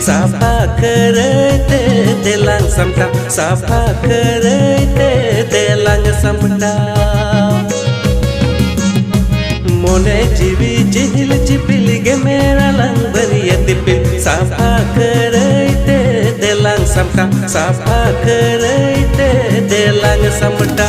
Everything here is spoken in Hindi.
साफा करते देलांग समटा साफा करते देलांग समटा मोने जीवी जिहिल चिपिल गे मेरा लंग बरिया दिपिल साफा करते देलांग समटा साफा करते देलांग समटा